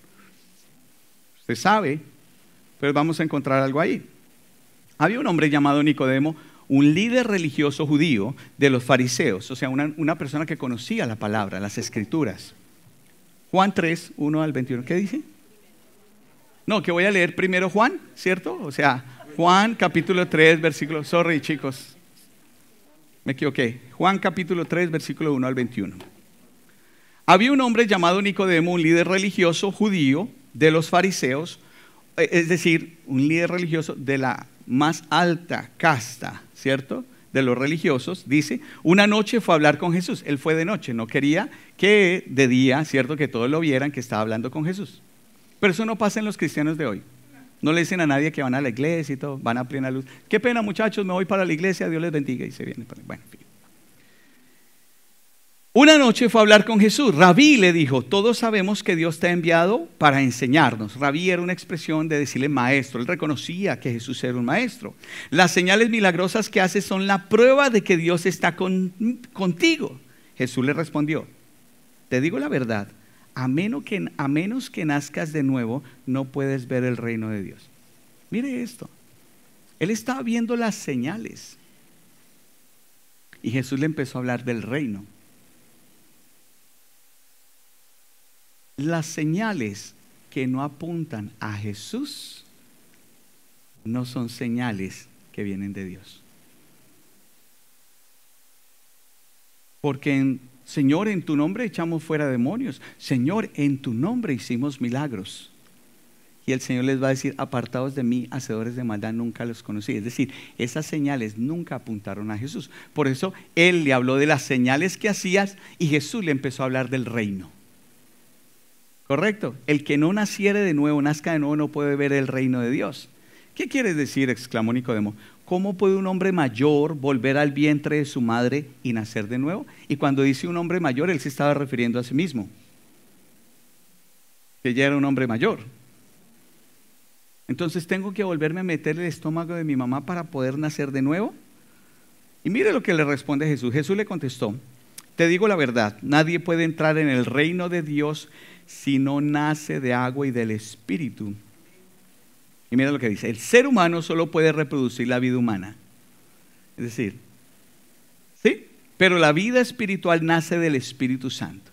Usted sabe, pero vamos a encontrar algo ahí. Había un hombre llamado Nicodemo, un líder religioso judío de los fariseos, o sea, una persona que conocía la palabra, las escrituras. Juan 3, 1 al 21, ¿qué dice? No, que voy a leer primero Juan, ¿cierto? O sea, Juan capítulo 3, versículo, sorry chicos, me equivoqué. Juan capítulo 3, versículo 1 al 21. Había un hombre llamado Nicodemo, un líder religioso judío de los fariseos, es decir, un líder religioso de la más alta casta, ¿cierto?, de los religiosos. Dice, una noche fue a hablar con Jesús. Él fue de noche, no quería que de día, ¿cierto?, que todos lo vieran que estaba hablando con Jesús. Pero eso no pasa en los cristianos de hoy. No le dicen a nadie que van a la iglesia y todo, van a plena luz. Qué pena, muchachos, me voy para la iglesia, Dios les bendiga, y se viene. Bueno, en fin. Una noche fue a hablar con Jesús. Rabí le dijo, todos sabemos que Dios te ha enviado para enseñarnos. Rabí era una expresión de decirle maestro. Él reconocía que Jesús era un maestro. Las señales milagrosas que haces son la prueba de que Dios está contigo. Jesús le respondió, te digo la verdad, a menos que nazcas de nuevo, no puedes ver el reino de Dios. Mire esto. Él estaba viendo las señales. Y Jesús le empezó a hablar del reino. Las señales que no apuntan a Jesús no son señales que vienen de Dios. Porque Señor, en tu nombre echamos fuera demonios. Señor, en tu nombre hicimos milagros. Y el Señor les va a decir, apartados de mí, hacedores de maldad, nunca los conocí. Es decir, esas señales nunca apuntaron a Jesús. Por eso Él le habló de las señales que hacías y Jesús le empezó a hablar del reino. ¿Correcto? El que no naciere de nuevo, nazca de nuevo, no puede ver el reino de Dios. ¿Qué quieres decir?, exclamó Nicodemo. ¿Cómo puede un hombre mayor volver al vientre de su madre y nacer de nuevo? Y cuando dice un hombre mayor, él se estaba refiriendo a sí mismo, que ya era un hombre mayor. Entonces, ¿tengo que volverme a meter el estómago de mi mamá para poder nacer de nuevo? Y mire lo que le responde Jesús. Jesús le contestó, te digo la verdad, nadie puede entrar en el reino de Dios si no nace de agua y del Espíritu. Y mira lo que dice, el ser humano solo puede reproducir la vida humana. Es decir, ¿sí? Pero la vida espiritual nace del Espíritu Santo.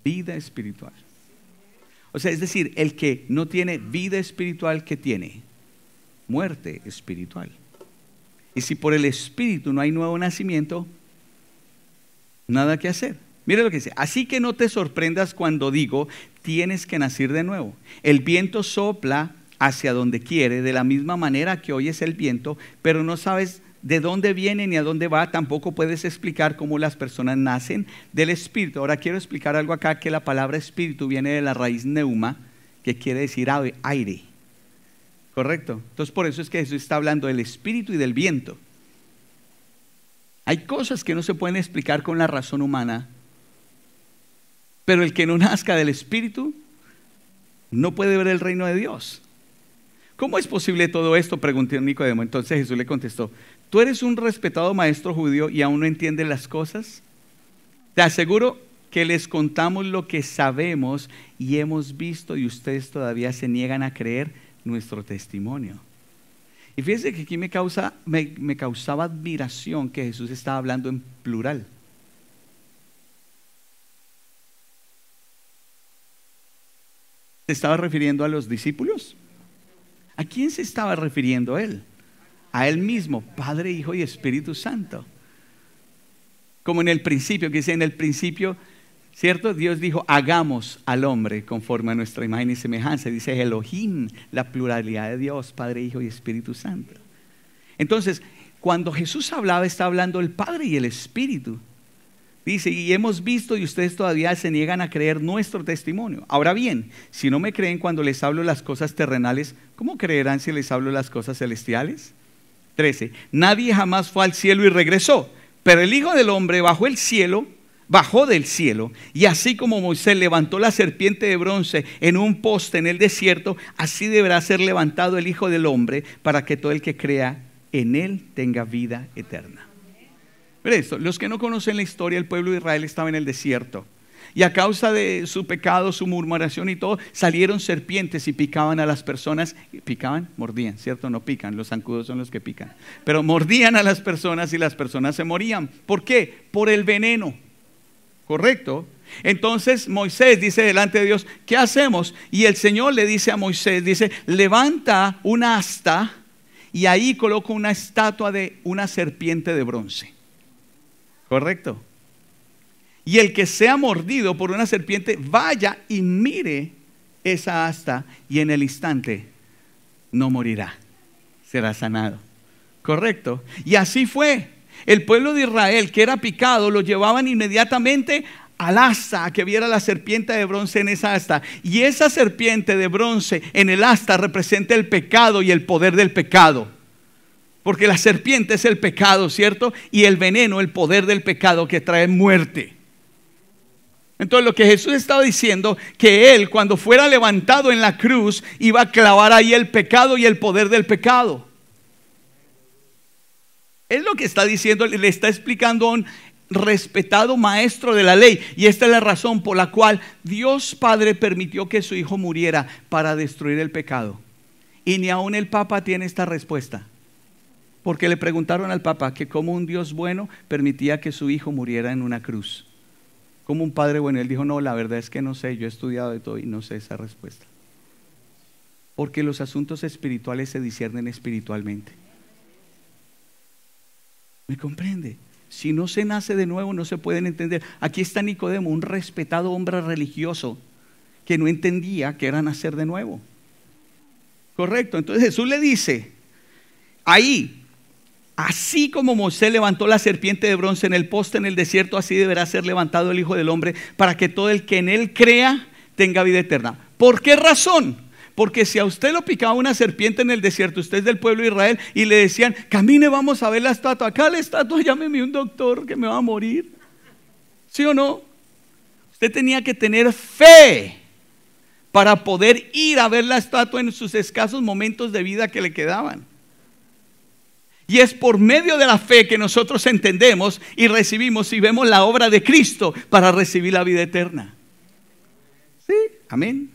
Vida espiritual. O sea, es decir, el que no tiene vida espiritual, ¿qué tiene? Muerte espiritual. Y si por el Espíritu no hay nuevo nacimiento, nada que hacer. Mira lo que dice, así que no te sorprendas cuando digo, tienes que nacer de nuevo. El viento sopla hacia donde quiere, de la misma manera que oyes el viento, pero no sabes de dónde viene ni a dónde va, tampoco puedes explicar cómo las personas nacen del espíritu. Ahora quiero explicar algo acá, que la palabra espíritu viene de la raíz neuma, que quiere decir aire. ¿Correcto? Entonces por eso es que Jesús está hablando del espíritu y del viento. Hay cosas que no se pueden explicar con la razón humana, pero el que no nazca del espíritu no puede ver el reino de Dios. ¿Cómo es posible todo esto?, preguntó Nicodemo. Entonces Jesús le contestó: ¿tú eres un respetado maestro judío y aún no entiendes las cosas? Te aseguro que les contamos lo que sabemos y hemos visto, y ustedes todavía se niegan a creer nuestro testimonio. Y fíjense que aquí me causaba admiración que Jesús estaba hablando en plural. ¿Se estaba refiriendo a los discípulos? ¿A quién se estaba refiriendo él? A él mismo, Padre, Hijo y Espíritu Santo. Como en el principio, que dice en el principio, ¿cierto? Dios dijo: hagamos al hombre conforme a nuestra imagen y semejanza. Dice Elohim, la pluralidad de Dios, Padre, Hijo y Espíritu Santo. Entonces, cuando Jesús hablaba, está hablando el Padre y el Espíritu. Dice: y hemos visto y ustedes todavía se niegan a creer nuestro testimonio. Ahora bien, si no me creen cuando les hablo las cosas terrenales, ¿cómo creerán si les hablo las cosas celestiales? 13. Nadie jamás fue al cielo y regresó, pero el Hijo del Hombre bajó del cielo, y así como Moisés levantó la serpiente de bronce en un poste en el desierto, así deberá ser levantado el Hijo del Hombre, para que todo el que crea en él tenga vida eterna. Mira esto: los que no conocen la historia, el pueblo de Israel estaba en el desierto, y a causa de su pecado, su murmuración y todo, salieron serpientes y picaban a las personas. Picaban, mordían, ¿cierto? No pican, los zancudos son los que pican, pero mordían a las personas y las personas se morían. ¿Por qué? Por el veneno. ¿Correcto? Entonces Moisés dice delante de Dios: ¿qué hacemos? Y el Señor le dice a Moisés, dice: levanta una asta y ahí coloca una estatua de una serpiente de bronce. ¿Correcto? Y el que sea mordido por una serpiente, vaya y mire esa asta, y en el instante no morirá, será sanado. ¿Correcto? Y así fue. El pueblo de Israel, que era picado, lo llevaban inmediatamente al asta, a que viera la serpiente de bronce en esa asta. Y esa serpiente de bronce en el asta representa el pecado y el poder del pecado. Porque la serpiente es el pecado, ¿cierto? Y el veneno, el poder del pecado que trae muerte. Entonces lo que Jesús estaba diciendo, que Él, cuando fuera levantado en la cruz, iba a clavar ahí el pecado y el poder del pecado. Es lo que está diciendo, le está explicando a un respetado maestro de la ley. Y esta es la razón por la cual Dios Padre permitió que su Hijo muriera, para destruir el pecado. Y ni aún el Papa tiene esta respuesta. Porque le preguntaron al Papa que cómo un Dios bueno permitía que su Hijo muriera en una cruz. Como un Padre bueno. Él dijo: no, la verdad es que no sé, yo he estudiado de todo y no sé esa respuesta. Porque los asuntos espirituales se disciernen espiritualmente. ¿Me comprende? Si no se nace de nuevo, no se pueden entender. Aquí está Nicodemo, un respetado hombre religioso, que no entendía que era nacer de nuevo. Correcto. Entonces Jesús le dice ahí: así como Moisés levantó la serpiente de bronce en el poste en el desierto, así deberá ser levantado el Hijo del Hombre, para que todo el que en él crea tenga vida eterna. ¿Por qué razón? Porque si a usted lo picaba una serpiente en el desierto, usted es del pueblo de Israel, y le decían: camine, vamos a ver la estatua. Acá la estatua, llámeme un doctor que me va a morir. ¿Sí o no? Usted tenía que tener fe para poder ir a ver la estatua en sus escasos momentos de vida que le quedaban. Y es por medio de la fe que nosotros entendemos y recibimos y vemos la obra de Cristo para recibir la vida eterna. ¿Sí? Amén.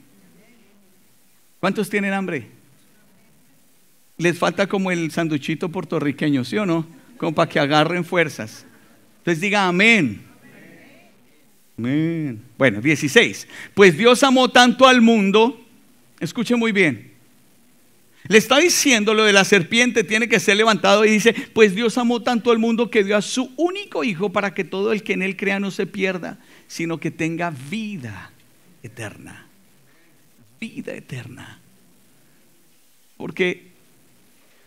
¿Cuántos tienen hambre? Les falta como el sanduchito puertorriqueño, ¿sí o no? Como para que agarren fuerzas. Entonces diga amén. Amén. Bueno, 16. Pues Dios amó tanto al mundo. Escuche muy bien. Le está diciendo lo de la serpiente tiene que ser levantado, y dice: pues Dios amó tanto al mundo que dio a su único Hijo, para que todo el que en él crea no se pierda, sino que tenga vida eterna. Vida eterna. Porque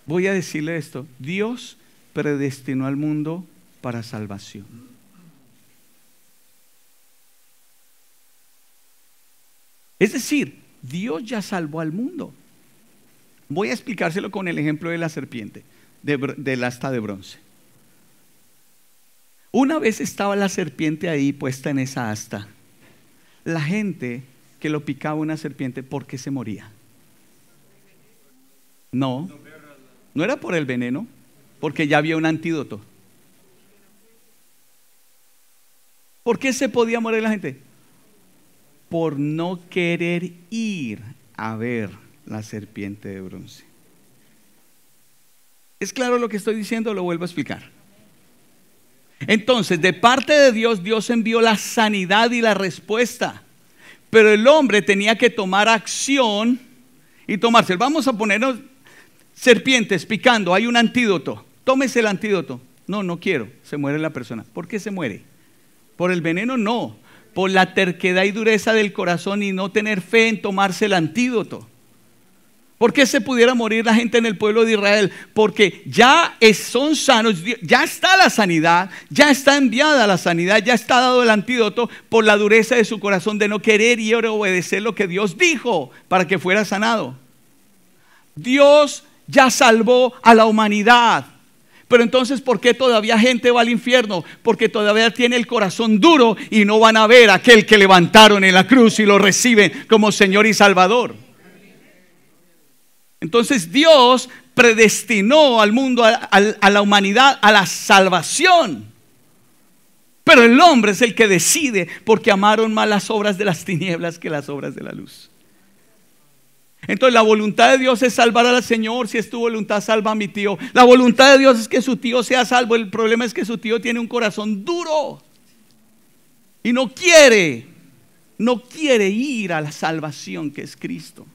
voy a decirle esto: Dios predestinó al mundo para salvación. Es decir, Dios ya salvó al mundo. Voy a explicárselo con el ejemplo de la serpiente, del asta de bronce. Una vez estaba la serpiente ahí puesta en esa asta. La gente que lo picaba una serpiente, ¿por qué se moría? No era por el veneno, porque ya había un antídoto. ¿Por qué se podía morir la gente? Por no querer ir a ver la serpiente de bronce. ¿Es claro lo que estoy diciendo? Lo vuelvo a explicar. Entonces, de parte de Dios, Dios envió la sanidad y la respuesta, pero el hombre tenía que tomar acción y tomarse. Vamos a ponernos serpientes picando, hay un antídoto, tómese el antídoto. No quiero, se muere la persona. ¿Por qué se muere? ¿Por el veneno? No, por la terquedad y dureza del corazón y no tener fe en tomarse el antídoto. ¿Por qué se pudiera morir la gente en el pueblo de Israel? Porque ya son sanos, ya está la sanidad, ya está enviada la sanidad, ya está dado el antídoto por la dureza de su corazón de no querer y obedecer lo que Dios dijo para que fuera sanado. Dios ya salvó a la humanidad. Pero entonces, ¿por qué todavía gente va al infierno? Porque todavía tiene el corazón duro y no van a ver a aquel que levantaron en la cruz y lo reciben como Señor y Salvador. Entonces Dios predestinó al mundo, a la humanidad, a la salvación. Pero el hombre es el que decide, porque amaron más las obras de las tinieblas que las obras de la luz. Entonces la voluntad de Dios es salvar al Señor. Si es tu voluntad, salva a mi tío. La voluntad de Dios es que su tío sea salvo. El problema es que su tío tiene un corazón duro y no quiere ir a la salvación que es Cristo.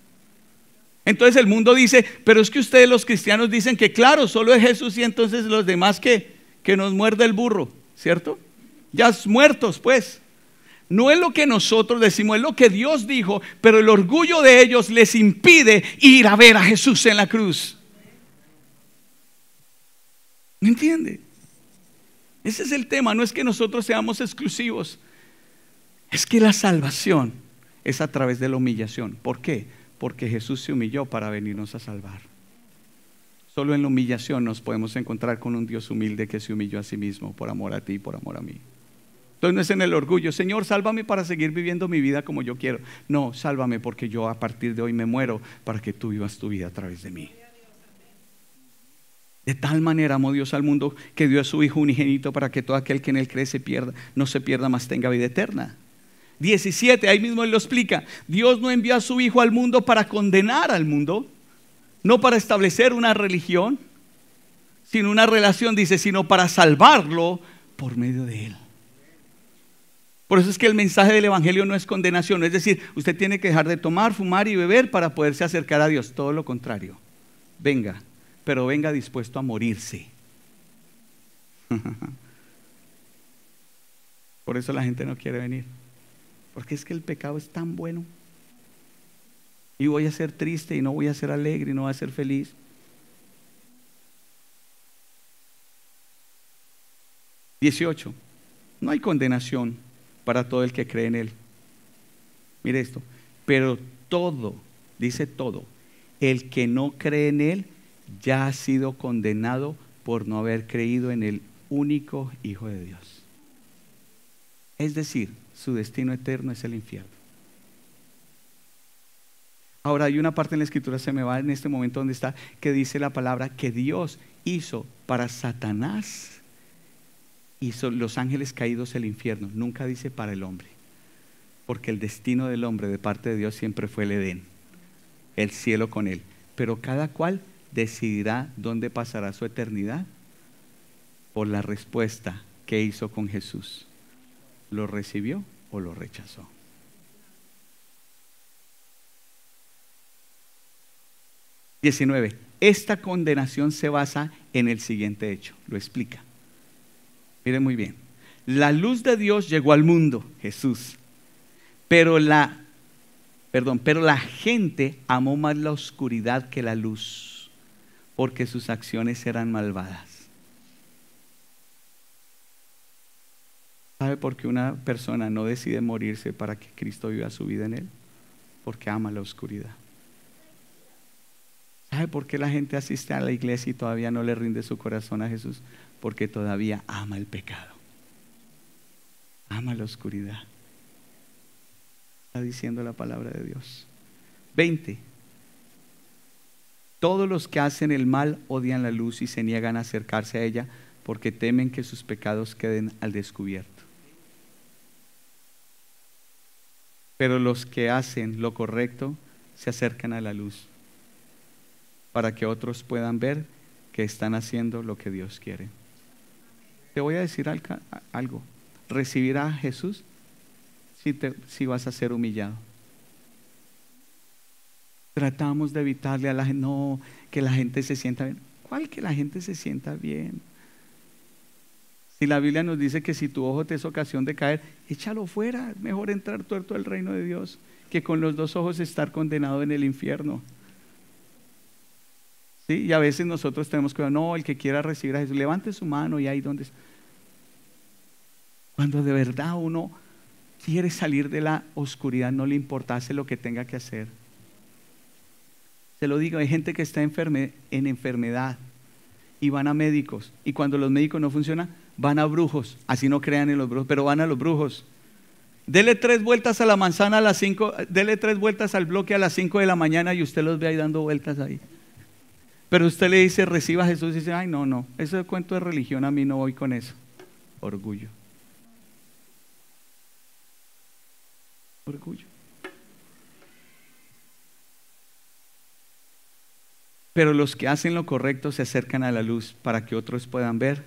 Entonces el mundo dice, pero es que ustedes los cristianos dicen que claro, solo es Jesús y entonces los demás que nos muerde el burro, ¿cierto? Ya muertos pues. No es lo que nosotros decimos, es lo que Dios dijo, pero el orgullo de ellos les impide ir a ver a Jesús en la cruz. ¿Me entiende? Ese es el tema, no es que nosotros seamos exclusivos, es que la salvación es a través de la humillación. ¿Por qué? Porque Jesús se humilló para venirnos a salvar. Solo en la humillación nos podemos encontrar con un Dios humilde que se humilló a sí mismo por amor a ti y por amor a mí. Entonces no es en el orgullo, Señor, sálvame para seguir viviendo mi vida como yo quiero. No, sálvame porque yo a partir de hoy me muero para que tú vivas tu vida a través de mí. De tal manera amó Dios al mundo que dio a su Hijo unigénito para que todo aquel que en él cree no se pierda, mas tenga vida eterna. 17, ahí mismo él lo explica. Dios no envió a su Hijo al mundo para condenar al mundo, no para establecer una religión, sino una relación, dice, sino para salvarlo por medio de él. Por eso es que el mensaje del evangelio no es condenación, es decir, usted tiene que dejar de tomar, fumar y beber para poderse acercar a Dios. Todo lo contrario, venga, pero venga dispuesto a morirse. Por eso la gente no quiere venir, porque es que el pecado es tan bueno y voy a ser triste y no voy a ser alegre y no voy a ser feliz. (18) No hay condenación para todo el que cree en él. Mire esto, pero todo, dice todo, el que no cree en él ya ha sido condenado por no haber creído en el único Hijo de Dios. Es decir, su destino eterno es el infierno. Ahora hay una parte en la escritura, se me va en este momento donde está, que dice la palabra que Dios hizo para Satanás, hizo los ángeles caídos el infierno. Nunca dice para el hombre, porque el destino del hombre de parte de Dios siempre fue el Edén, el cielo con él. Pero cada cual decidirá dónde pasará su eternidad por la respuesta que hizo con Jesús. ¿Lo recibió o lo rechazó? (19) Esta condenación se basa en el siguiente hecho, lo explica. Miren muy bien, la luz de Dios llegó al mundo, Jesús, pero la gente amó más la oscuridad que la luz, porque sus acciones eran malvadas. ¿Sabe por qué una persona no decide morirse para que Cristo viva su vida en él? Porque ama la oscuridad. ¿Sabe por qué la gente asiste a la iglesia y todavía no le rinde su corazón a Jesús? Porque todavía ama el pecado. Ama la oscuridad. Está diciendo la palabra de Dios. 20. Todos los que hacen el mal odian la luz y se niegan a acercarse a ella porque temen que sus pecados queden al descubierto. Pero los que hacen lo correcto se acercan a la luz para que otros puedan ver que están haciendo lo que Dios quiere. Te voy a decir algo. Recibir a Jesús si vas a ser humillado. Tratamos de evitarle a la gente, no, que la gente se sienta bien. ¿Cuál que la gente se sienta bien? Si la Biblia nos dice que si tu ojo te es ocasión de caer, échalo fuera. Es mejor entrar tuerto al reino de Dios que con los dos ojos estar condenado en el infierno. ¿Sí? Y a veces nosotros tenemos que, no, el que quiera recibir a Jesús, levante su mano y ahí donde está. Cuando de verdad uno quiere salir de la oscuridad, no le importa, hace lo que tenga que hacer. Se lo digo, hay gente que está en enfermedad y van a médicos, y cuando los médicos no funcionan, van a brujos. Así no crean en los brujos, pero van a los brujos. Dele 3 vueltas a la manzana a las 5, dele 3 vueltas al bloque a las 5 de la mañana y usted los ve ahí dando vueltas ahí. Pero usted le dice, reciba a Jesús, y dice, ay, no, ese cuento de religión, a mí no voy con eso. Orgullo. Orgullo. Pero los que hacen lo correcto se acercan a la luz para que otros puedan ver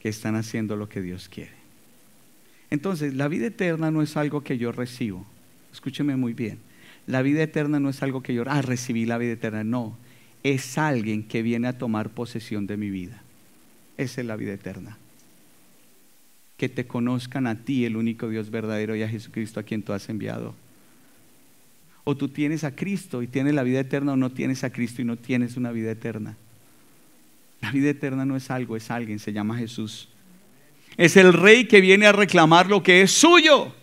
que están haciendo lo que Dios quiere. Entonces, la vida eterna no es algo que yo recibo. Escúcheme muy bien. La vida eterna no es algo que yo, recibí la vida eterna. No, es alguien que viene a tomar posesión de mi vida. Esa es la vida eterna. Que te conozcan a ti, el único Dios verdadero, y a Jesucristo a quien tú has enviado. O tú tienes a Cristo y tienes la vida eterna, o no tienes a Cristo y no tienes una vida eterna. La vida eterna no es algo, es alguien, se llama Jesús. Es el Rey que viene a reclamar lo que es suyo.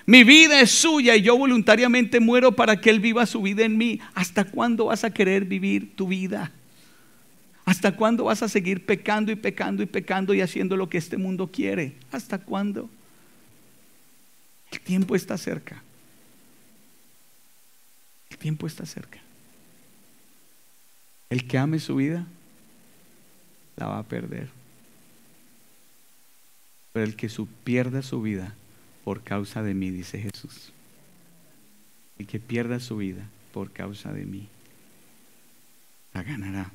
Mi vida es suya y yo voluntariamente muero para que Él viva su vida en mí. ¿Hasta cuándo vas a querer vivir tu vida? ¿Hasta cuándo vas a seguir pecando y pecando y pecando y haciendo lo que este mundo quiere? ¿Hasta cuándo? El tiempo está cerca. El tiempo está cerca. El que ame su vida la va a perder. Pero el que pierda su vida por causa de mí, dice Jesús. El que pierda su vida por causa de mí, la ganará.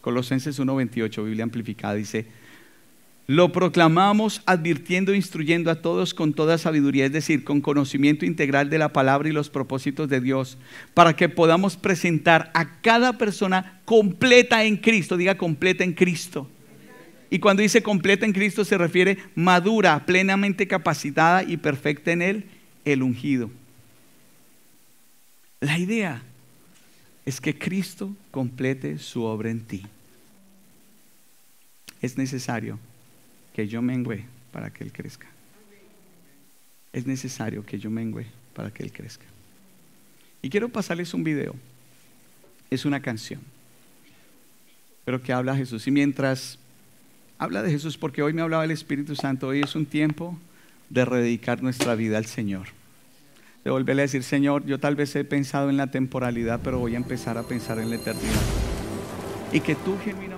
Colosenses 1:28, Biblia amplificada, dice: lo proclamamos advirtiendo e instruyendo a todos con toda sabiduría, es decir, con conocimiento integral de la palabra y los propósitos de Dios, para que podamos presentar a cada persona completa en Cristo. Diga, completa en Cristo. Y cuando dice completa en Cristo se refiere madura, plenamente capacitada y perfecta en Él, el ungido. La idea es que Cristo complete su obra en ti. Es necesario que yo mengüe para que Él crezca. Es necesario que yo mengüe para que Él crezca. Y quiero pasarles un video. Es una canción, pero que habla de Jesús. Y mientras habla de Jesús, porque hoy me hablaba el Espíritu Santo, hoy es un tiempo de rededicar nuestra vida al Señor. De volverle a decir: Señor, yo tal vez he pensado en la temporalidad, pero voy a empezar a pensar en la eternidad. Y que tú genuinamente